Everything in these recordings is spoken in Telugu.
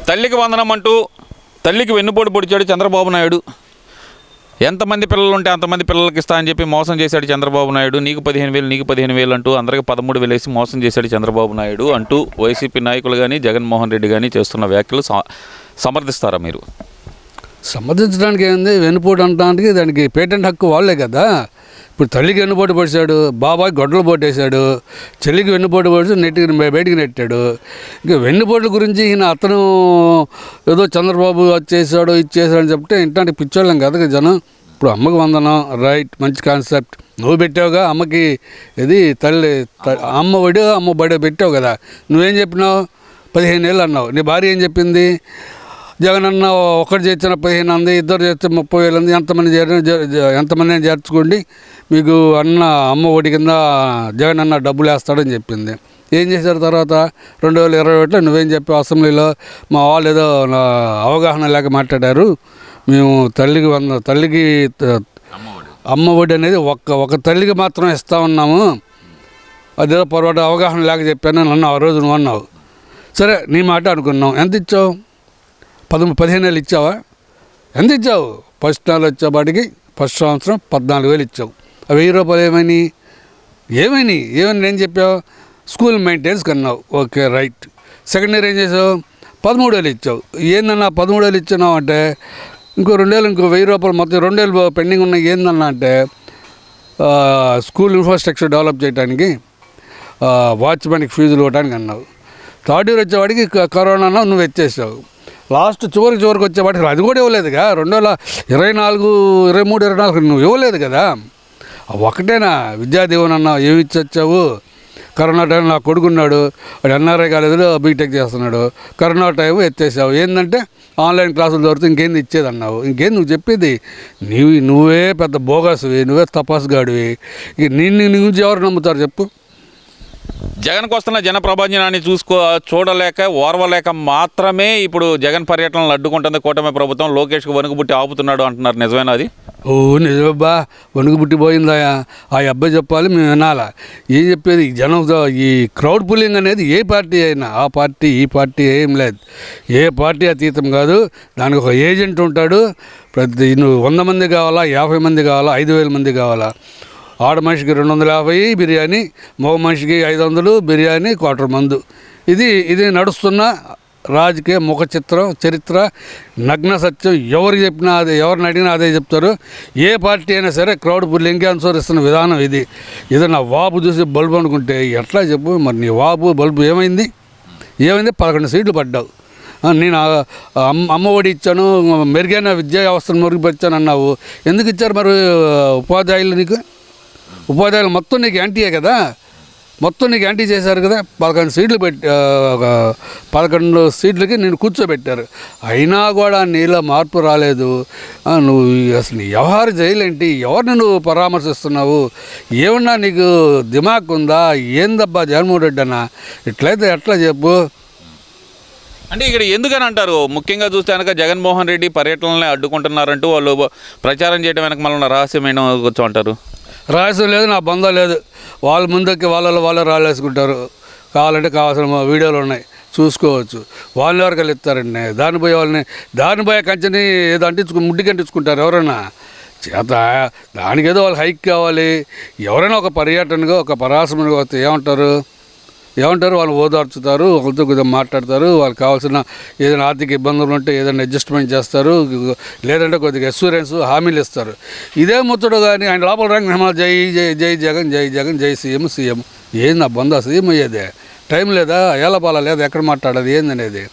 తల్లికి వందనం అంటూ తల్లికి వెన్నుపోటు పొడిచాడు చంద్రబాబు నాయుడు. ఎంతమంది పిల్లలు ఉంటే అంతమంది పిల్లలకి ఇస్తా అని చెప్పి మోసం చేశాడు చంద్రబాబు నాయుడు. నీకు 15,000 నీకు 15,000 అంటూ అందరికీ 13,000 వేసి మోసం చేశాడు చంద్రబాబు నాయుడు అంటూ వైసీపీ నాయకులు కానీ జగన్మోహన్ రెడ్డి కానీ చేస్తున్న వ్యాఖ్యలు సమర్థిస్తారా మీరు? సమర్థించడానికి ఏంది? వెన్నుపోటు అనడానికి దానికి పేటెంట్ హక్కు వాళ్ళే కదా. ఇప్పుడు తల్లికి వెన్నుపోటు పొడిచాడు, బాబాయ్ గొడ్డలు పోటేశాడు, చెల్లికి వెన్నుపోటు పొడిచి బయటికి నెట్టాడు. ఇంకా వెన్నుపోట్ల గురించి ఈయన అతను ఏదో చంద్రబాబు అది చేశాడు ఇది చేశాడు అని చెప్తే ఇంటానికి పిచ్చోళ్ళం కదా జనం. ఇప్పుడు అమ్మకి వందనం రైట్, మంచి కాన్సెప్ట్. నువ్వు పెట్టావుగా అమ్మకి, ఇది తల్లి అమ్మ ఒడి అమ్మ బడి పెట్టావు కదా. నువ్వేం చెప్పినావు? 15 ఏళ్ళు అన్నావు. నీ భార్య ఏం చెప్పింది? జగన్ అన్న ఒకటి చేర్చిన 15 అంది, ఇద్దరు చేస్తే 30,000 అంది. ఎంతమంది చేర్చుకోండి, మీకు అన్న అమ్మ ఒడి కింద జగన్ అన్న డబ్బులు వేస్తాడని చెప్పింది. ఏం చేశారు తర్వాత? 2021లో నువ్వేం చెప్పావు అసెంబ్లీలో? మా వాళ్ళు ఏదో అవగాహన లేక మాట్లాడారు, మేము తల్లికి అమ్మ ఒడి అనేది ఒక తల్లికి మాత్రం ఇస్తా ఉన్నాము, అదేదో పొరపాటు అవగాహన లేక చెప్పాను అని అన్నావు. ఆ రోజు నువ్వు అన్నావు. సరే నీ మాట అనుకున్నావు. ఎంత ఇచ్చావు? 15 ఏళ్ళు ఇచ్చావా? ఎంత ఇచ్చావు? ఫస్ట్ నెల వచ్చేపాటికి ఫస్ట్ సంవత్సరం 14,000 ఇచ్చావు. ఆ 1,000 రూపాయలు ఏమైనా ఏం చెప్పావు? స్కూల్ మెయింటెనెన్స్ కన్నావు. Okay right. సెకండ్ ఇయర్ ఏం చేసావు? 13,000 ఇచ్చావు. ఏందన్నా 13,000 ఇచ్చినావు అంటే ఇంకో 2 ఏళ్ళు ఇంకో 1,000 రూపాయలు మొత్తం 2 ఏళ్ళు పెండింగ్ ఉన్నాయి. ఏందన్నా అంటే స్కూల్ ఇన్ఫ్రాస్ట్రక్చర్ డెవలప్ చేయడానికి, వాచ్మెన్కి ఫీజులు ఇవ్వడానికి అన్నావు. థర్డ్ ఇయర్ వచ్చేవాడికి కరోనా నువ్వు ఎత్తేసావు. లాస్ట్ చివరికి వచ్చేవాడికి అది కూడా ఇవ్వలేదుగా. 2024, 23, 24 నువ్వు ఇవ్వలేదు కదా. ఒకటేనా విద్యాదీవెన అన్నావు, ఏమి ఇచ్చొచ్చావు? కరోనా టైం నా కొడుకున్నాడు, వాడు ఎన్ఆర్ఐ కాలేజీలో బీటెక్ చేస్తున్నాడు. కరోనా టైం ఎత్తేసావు. ఏంటంటే ఆన్లైన్ క్లాసులు దొరికితే ఇంకేంది ఇచ్చేది అన్నావు. ఇంకేం నువ్వు చెప్పేది? నువ్వే పెద్ద బోగస్వి, నువ్వే తపస్గాడివి. ఇక నీ గురించి ఎవరు నమ్ముతారు చెప్పు? జగన్కు వస్తున్న జన ప్రభంజనాన్ని చూడలేక ఓర్వలేక మాత్రమే ఇప్పుడు జగన్ పర్యటనలు అడ్డుకుంటుంది కూటమి ప్రభుత్వం. లోకేష్కు వణుకుబుట్టి ఆపుతున్నాడు అంటున్నారు. నిజమేనా అది? ఓ నిజమబ్బా, వణుకుబుట్టిపోయిందా? ఆ అబ్బాయి చెప్పాలి, మేము వినాలా. ఏం చెప్పేది? జనం ఈ క్రౌడ్ పుల్లింగ్ అనేది ఏ పార్టీ అయినా, ఆ పార్టీ ఈ పార్టీ ఏం లేదు, ఏ పార్టీ అతీతం కాదు. దానికి ఒక ఏజెంట్ ఉంటాడు. నువ్వు 100 మంది కావాలా, 50 మంది కావాలా, 5,000 మంది కావాలా? ఆడ మనిషికి 250 బిర్యానీ, మగ మనిషికి 500 బిర్యానీ, క్వార్టర్ మందు. ఇది నడుస్తున్న రాజకీయ ముఖ చిత్రం, చరిత్ర, నగ్న సత్యం. ఎవరికి చెప్పినా అదే, ఎవరిని అడిగినా అదే చెప్తారు. ఏ పార్టీ అయినా సరే క్రౌడ్ పుల్లింగ్కి అనుసరిస్తున్న విధానం ఇది. ఏదన్నా వాపు చూసి బల్బు అనుకుంటే ఎట్లా చెప్పు? మరి నీ వాపు బల్బు ఏమైంది? 11 సీట్లు పడ్డావు. నేను అమ్మ ఒడి ఇచ్చాను, మెరుగైన విద్యా వ్యవస్థను మెరుగుపరిచాను అన్నావు. ఎందుకు ఇచ్చారు మరి ఉపాధ్యాయులు? నీకు ఉపాధ్యాయులు మొత్తం నీకు యాంటీయే కదా, మొత్తం నీకు యాంటీ చేశారు కదా. 11 సీట్లు 11 సీట్లకి నేను కూర్చోబెట్టారు. అయినా కూడా నీలో మార్పు రాలేదు. నువ్వు అసలు నీ వ్యవహార జైలేంటి? ఎవరిని నువ్వు పరామర్శిస్తున్నావు? ఏమన్నా నీకు దిమాగ్ ఉందా? ఏందబ్బా జగన్మోహన్ రెడ్డి అన్న, ఇట్లయితే ఎట్లా చెప్పు? అంటే ఇక్కడ ఎందుకని అంటారు? ముఖ్యంగా చూస్తే కనుక జగన్మోహన్ రెడ్డి పర్యటనలనే అడ్డుకుంటున్నారంటూ వాళ్ళు ప్రచారం చేయడం వెనక మళ్ళీ రహస్యమైన కూర్చో అంటారు. రహస్యం లేదు, నా బంధం లేదు. వాళ్ళ ముందుకి వాళ్ళే రాలేసుకుంటారు. కావాలంటే కావాల్సిన వీడియోలు ఉన్నాయి, చూసుకోవచ్చు. వాళ్ళని ఎవరికైనా ఇస్తారండి. దాని పోయే కంచెని ఏదో ముడ్డికి అంటించుకుంటారు ఎవరైనా చేత. దానికి ఏదో వాళ్ళు హైక్ కావాలి. ఎవరైనా ఒక పర్యటనగా, ఒక పరాశ్రమగా వస్తే ఏమంటారు? వాళ్ళు ఓదార్చుతారు, ఒకరితో కొద్దిగా మాట్లాడతారు. వాళ్ళకి కావాల్సిన ఏదైనా ఆర్థిక ఇబ్బందులు ఉంటే ఏదైనా అడ్జస్ట్మెంట్ చేస్తారు, లేదంటే కొద్దిగా అష్యూరెన్స్ హామీలు ఇస్తారు. ఇదే ముచ్చడు. కానీ ఆయన లోపల రంగ జై జగన్, జై జగన్, జై సీఎం. ఏంది నా బంధు? సీఎం అయ్యేదే టైం లేదా? ఏలపాల లేదా? ఎక్కడ మాట్లాడేది ఏందనేది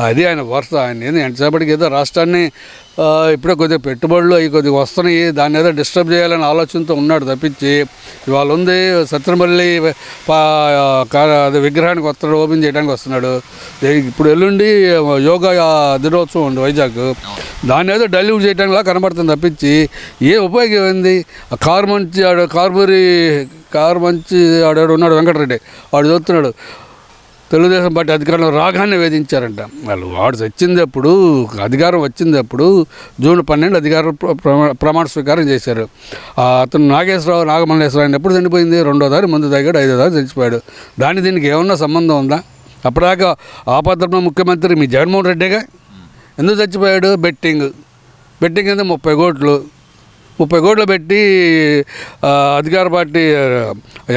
అది ఆయన వరుస. ఆయన ఏంది ఎంతసేపటికి ఏదో రాష్ట్రాన్ని ఇప్పుడే కొద్దిగా పెట్టుబడులు అవి కొద్దిగా వస్తున్నాయి, దాన్ని ఏదో డిస్టర్బ్ చేయాలని ఆలోచనతో ఉన్నాడు తప్పించి, ఇవాళ ఉంది సత్యనపల్లి అదే విగ్రహానికి వస్తాడు, ఓపెన్ చేయడానికి వస్తున్నాడు. ఇప్పుడు ఎల్లుండి యోగా దినోత్సవం ఉంది వైజాగ్, దాన్ని ఏదో డైల్యూట్ చేయడానికిలా కనబడుతుంది తప్పించి ఏ ఉపయోగం ఏంది? కారు మంచి ఆడాడు ఉన్నాడు వెంకటరెడ్డి, వాడు చూస్తున్నాడు తెలుగుదేశం పార్టీ అధికారంలో రాగానే వేధించారంట. వాడు అధికారం వచ్చింది అప్పుడు జూన్ 12 అధికారం ప్రమాణ స్వీకారం చేశారు. అతను నాగమల్లేశ్వరరావు ఎప్పుడు చనిపోయింది? 2వ దారి మందు తాగాడు, 5వ దారి చచ్చిపోయాడు. దీనికి ఏమన్నా సంబంధం ఉందా? అప్పటిదాకా ఆపద్ధర్మ ముఖ్యమంత్రి మీ జగన్మోహన్ రెడ్డిగా. ఎందుకు చచ్చిపోయాడు? బెట్టింగ్ కింద 30 కోట్లు పెట్టి అధికార పార్టీ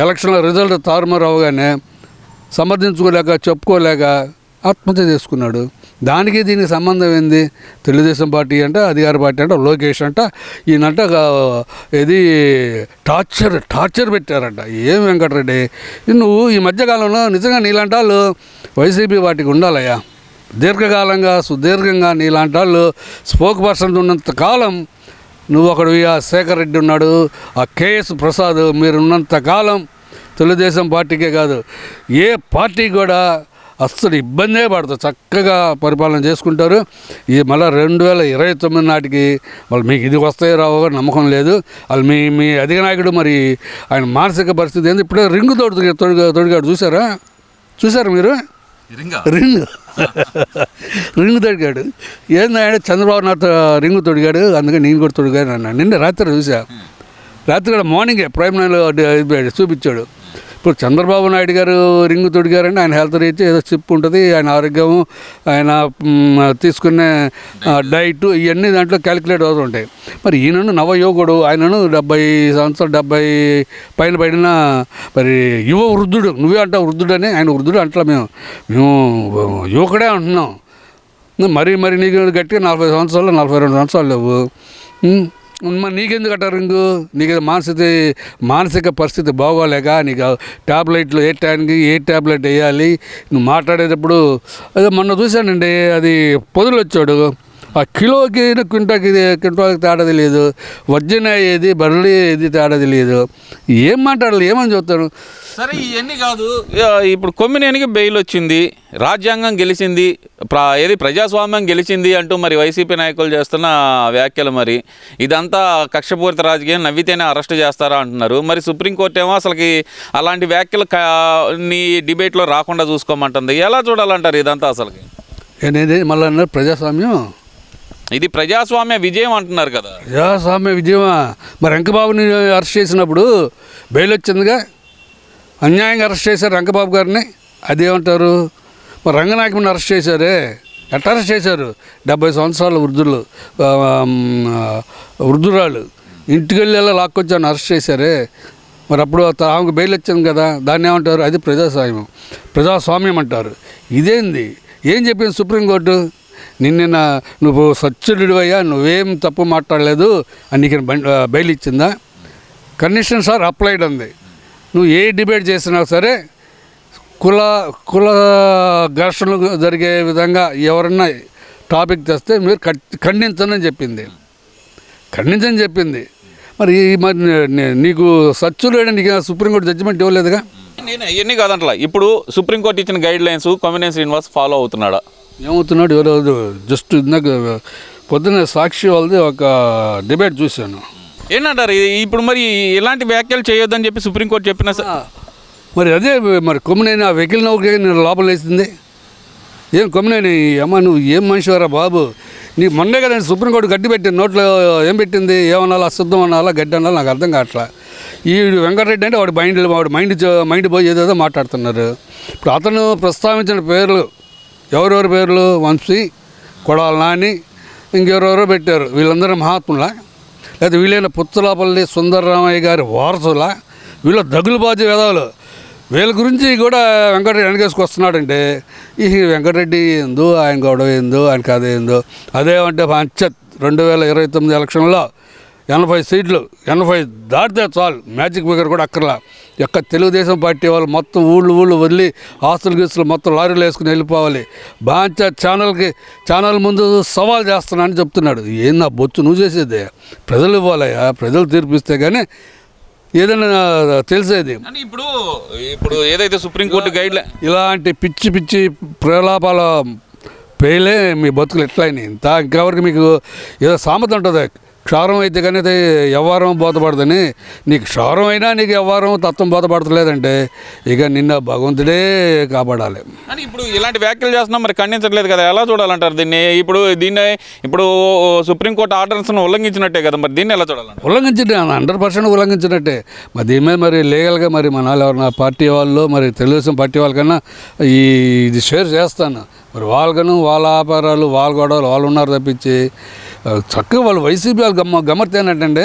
ఎలక్షన్ల రిజల్ట్ తారుమారు అవగానే సమర్థించుకోలేక చెప్పుకోలేక ఆత్మహత్య చేసుకున్నాడు. దానికి దీనికి సంబంధం ఏంది? తెలుగుదేశం పార్టీ అంట, అధికార పార్టీ అంట, లోకేష్ అంట, ఈయనంట ఇది టార్చర్ పెట్టారంట. ఏం వెంకటరెడ్డి, నువ్వు ఈ మధ్యకాలంలో నిజంగా నీలాంటి వాళ్ళు వైసీపీ పార్టీకి ఉండాలయ్యా. దీర్ఘకాలంగా సుదీర్ఘంగా నీలాంటి వాళ్ళు స్పోక్ పర్సన్ ఉన్నంత కాలం నువ్వు ఒకడు, ఆ శేఖర్ రెడ్డి ఉన్నాడు, ఆ కేఎస్ ప్రసాద్, మీరు ఉన్నంత కాలం తెలుగుదేశం పార్టీకే కాదు ఏ పార్టీ కూడా అస్సలు ఇబ్బందే పడతారు, చక్కగా పరిపాలన చేసుకుంటారు. ఈ మళ్ళీ 2029 నాటికి వాళ్ళు మీకు ఇది వస్తాయో రావో నమ్మకం లేదు. వాళ్ళు మీ అధిక నాయకుడు మరి ఆయన మానసిక పరిస్థితి ఏంది? ఇప్పుడే రింగు తొడిగాడు చూసారా మీరు? రింగు తొడిగాడు. ఏందంటే చంద్రబాబు నాయుడు రింగు తొడిగాడు, అందుకని నేను కూడా తొడిగాను అన్నాడు. నిన్న రాత్రి చూసా. రాత్రి కూడా మార్నింగే ప్రైమ్ లైన్లో చూపించాడు. ఇప్పుడు చంద్రబాబు నాయుడు గారు రింగు తొడిగారంటే ఆయన హెల్త్ రీచ్ ఏదో చిప్ ఉంటుంది, ఆయన ఆరోగ్యము, ఆయన తీసుకునే డైట్, ఇవన్నీ దాంట్లో క్యాలిక్యులేట్ అవుతూ ఉంటాయి. మరి ఈయనను నవయువకుడు, ఆయనను 70 సంవత్సరాలు 70 పైన పడిన మరి యువ వృద్ధుడు. నువ్వే అంటావు వృద్ధుడని, ఆయన వృద్ధుడు అంటలా. మేము యువకుడే అంటున్నాం. మరి నీకు గట్టిగా 40 సంవత్సరాలు 42 సంవత్సరాలు లేవు. మరి నీకెందుకు అట్ట రింగు? నీకు మానసిక పరిస్థితి బాగోలేక నీకు ట్యాబ్లెట్లు ఏ టైంకి ఏ ట్యాబ్లెట్ వేయాలి, నువ్వు మాట్లాడేటప్పుడు అదే మొన్న చూశానండి, అది పొదులు వచ్చాడు. ఆ కిలోకి క్వింటాల్కి తేడా తెలియదు, వజ్జన ఏది బర్రెలు ఏది తేడా తెలియదు. ఏం మాట్లాడాలి, ఏమని చెప్తాను? సరే ఇవన్నీ కాదు. ఇప్పుడు కొమ్మినేనికి బెయిల్ వచ్చింది, రాజ్యాంగం గెలిచింది, ప్రజాస్వామ్యం గెలిచింది అంటూ మరి వైసీపీ నాయకులు చేస్తున్న వ్యాఖ్యలు, మరి ఇదంతా కక్షపూరిత రాజకీయం, నవ్వితేనే అరెస్ట్ చేస్తారా అంటున్నారు. మరి సుప్రీంకోర్టు ఏమో అసలుకి అలాంటి వ్యాఖ్యలు నీ డిబేట్లో రాకుండా చూసుకోమంటుంది. ఎలా చూడాలంటారు ఇదంతా? అసలుకి ఏనేది మళ్ళీ అన్నారు ప్రజాస్వామ్యం, ఇది ప్రజాస్వామ్య విజయం అంటున్నారు కదా. ప్రజాస్వామ్య విజయమా? మరి వెంకబాబుని అరెస్ట్ చేసినప్పుడు బెయిల్ వచ్చిందిగా, అన్యాయంగా అరెస్ట్ చేశారు వెంకబాబు గారిని, అదేమంటారు? మరి రంగనాయకుని అరెస్ట్ చేశారే, ఎట్లా అరెస్ట్ చేశారు? 70 సంవత్సరాల వృద్ధురాలు ఇంటికి వెళ్ళి లాక్కొచ్చాను అరెస్ట్ చేశారే. మరి అప్పుడు ఆమెకు బెయిల్ వచ్చింది కదా, దాన్ని ఏమంటారు? అది ప్రజాస్వామ్యం అంటారు. ఇదేంది? ఏం చెప్పింది సుప్రీంకోర్టు? నువ్వు సచ్చుడివయ్యా, నువ్వేం తప్పు మాట్లాడలేదు అని నీకు బెయిల్ ఇచ్చిందా? కండిషన్స్ ఆర్ అప్లైడ్ అంది. నువ్వు ఏ డిబేట్ చేసినా సరే కుల ఘర్షణలు జరిగే విధంగా ఎవరన్నా టాపిక్ తెస్తే మీరు ఖండించని చెప్పింది. మరి నీకు సచ్చులేడు, నీకు సుప్రీంకోర్టు జడ్జిమెంట్ ఇవ్వలేదుగా. నేను అవన్నీ కాదంటలా. ఇప్పుడు సుప్రీంకోర్టు ఇచ్చిన guidelines Kommineni Srinivas follow అవుతున్నాడా? ఏమవుతున్నాడు? ఎవరు జస్ట్ ఇందాక పొద్దున్న సాక్షి వాళ్ళది ఒక డిబేట్ చూశాను. ఏంటంటారు ఇప్పుడు? మరి ఇలాంటి వ్యాఖ్యలు చేయొద్దని చెప్పి సుప్రీంకోర్టు చెప్పినా మరి అదే మరి కొమ్మినేని ఆ వెహికల్ నౌకే నేను లోపల వేసింది. ఏం కొమ్మినేని అమ్మ నువ్వు ఏం మనిషివారా బాబు? నీకు మొన్నే కదా సుప్రీంకోర్టు గడ్డి పెట్టింది, నోట్లో ఏం పెట్టింది? ఏమనాలా, అశుద్ధం అనాలా, గడ్డి అనాలా, నాకు అర్థం కావట్లా. ఈ వెంకటరెడ్డి అంటే వాడు మైండ్ పోయి ఏదేదో మాట్లాడుతున్నారు. ఇప్పుడు అతను ప్రస్తావించిన పేర్లు ఎవరెవరి పేర్లు? వంశీ, కొడాల నాని, ఇంకెవరెవరో పెట్టారు. వీళ్ళందరూ మహాత్ములా, లేదా వీళ్ళైన పుచ్చలాపల్లి సుందరరామయ్య గారి వారసులా? వీళ్ళ దగులుబాజీ వేదాలు. వీళ్ళ గురించి కూడా వెంకటరెడ్డి వెనకేసుకొస్తున్నాడంటే ఈ వెంకటరెడ్డి ఏందో, ఆయన గొడవ ఏందో, ఆయన కథ ఏందో. అదేమంటే పంచత్ 2029 ఎలక్షన్లో 80 సీట్లు 80 దాటితే చాలు, మ్యాజిక్ ఫిగర్ కూడా అక్కర్లా. తెలుగుదేశం పార్టీ వాళ్ళు మొత్తం ఊళ్ళు వదిలి ఆస్తులు గీస్తులు మొత్తం లారీలు వేసుకుని వెళ్ళిపోవాలి. బాంచ ఛానల్ ముందు సవాల్ చేస్తున్నా అని చెప్తున్నాడు. ఏందా బొచ్చు నువ్వు చేసేదే? ప్రజలు ఇవ్వాలయ్యా, ప్రజలు తీర్పిస్తే కానీ ఏదైనా తెలిసేది. ఇప్పుడు ఏదైతే సుప్రీంకోర్టు గైడ్ ఇలాంటి పిచ్చి ప్రలాపాల పేలే మీ బతుకులు ఎట్లయినాయి. ఇంకెవరికి మీకు ఏదో సామెత ఉంటుంది, క్షారం అయితే కానీ వ్యవహారం బోధపడదని, నీకు క్షారం అయినా నీకు వ్యవహారం తత్వం బోధపడతలేదంటే ఇక నిన్న భగవంతుడే కాపాడాలి. అని ఇప్పుడు ఇలాంటి వ్యాఖ్యలు చేస్తున్నాం, మరి ఖండించట్లేదు కదా, ఎలా చూడాలంటారు దీన్ని? ఇప్పుడు సుప్రీంకోర్టు ఆర్డర్స్ను ఉల్లంఘించినట్టే కదా, మరి దీన్ని ఎలా చూడాలంటారు? ఉల్లంఘించే 100% ఉల్లంఘించినట్టే. మరి దీని మీద మరి లీగల్గా మరి మన ఎవరైనా పార్టీ వాళ్ళు, మరి తెలుగుదేశం పార్టీ వాళ్ళకన్నా ఇది షేర్ చేస్తాను. మరి వాళ్ళకను వాళ్ళ వ్యాపారాలు వాళ్ళ గొడవలు వాళ్ళు ఉన్నారు తప్పించి చక్కగా వాళ్ళు వైసీపీ వాళ్ళు గమ్మత్తేనట్టంటే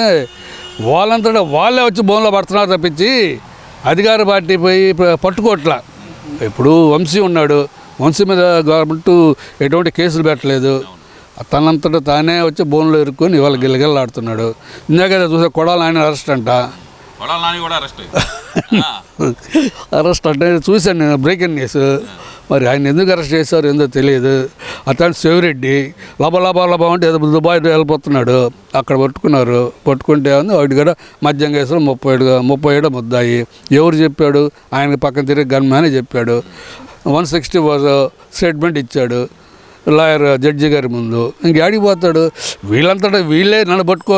వాళ్ళంతటా వాళ్ళే వచ్చి బోన్లో పడుతున్నారు తప్పించి అధికార పార్టీ పోయి పట్టుకోట్లా. ఇప్పుడు వంశీ ఉన్నాడు, వంశీ మీద గవర్నమెంట్ ఎటువంటి కేసులు పెట్టలేదు, తనంతటా తానే వచ్చి బోన్లో ఇరుక్కొని ఇవాళ గిల్లగిల్లాడుతున్నాడు. ఇందాక చూసే కొడాలి ఆయన అరెస్ట్ అంట, అరెస్ట్ అంటే చూశాను నేను బ్రేకింగ్ న్యూస్. మరి ఆయన ఎందుకు అరెస్ట్ చేశారు ఏందో తెలియదు. అతను శివరెడ్డి లబా అంటే ఏదో దుబాయ్ వెళ్ళిపోతున్నాడు, అక్కడ పట్టుకుంటే వాటి కూడా మద్యం కేసులు 37 ముద్దాయి. ఎవరు చెప్పాడు? ఆయనకు పక్కన తిరిగి గన్మ్యానే చెప్పాడు. 160 స్టేట్మెంట్ ఇచ్చాడు లాయర్ జడ్జి గారి ముందు. ఇంకేడికి పోతాడు? వీళ్ళంతటా వీళ్ళే నన్ను పట్టుకో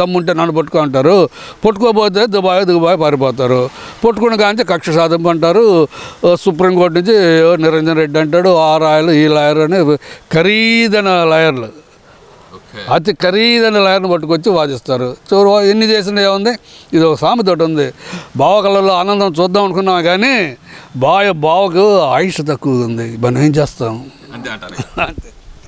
దమ్ముంటే నన్ను పట్టుకో అంటారు. పట్టుకోపోతే దుబాయ్ పారిపోతారు. పట్టుకుని కానీ కక్ష సాధింపు అంటారు. సుప్రీంకోర్టు నుంచి నిరంజన్ రెడ్డి అంటాడు, ఆ రాయలు ఈ లాయర్ అని ఖరీదైన లాయర్లు, అతి ఖరీదైన లాయర్ని పట్టుకొచ్చి వాదిస్తారు. చివరి ఎన్ని చేసినా ఏముంది? ఇది ఒక సామెత ఒకటి ఉంది, బావ కళ్ళల్లో ఆనందం చూద్దాం అనుకున్నాం కానీ బావకు ఆయుష్ తక్కువ ఉంది, మనం ఏం చేస్తాం? అంతే అంటారు.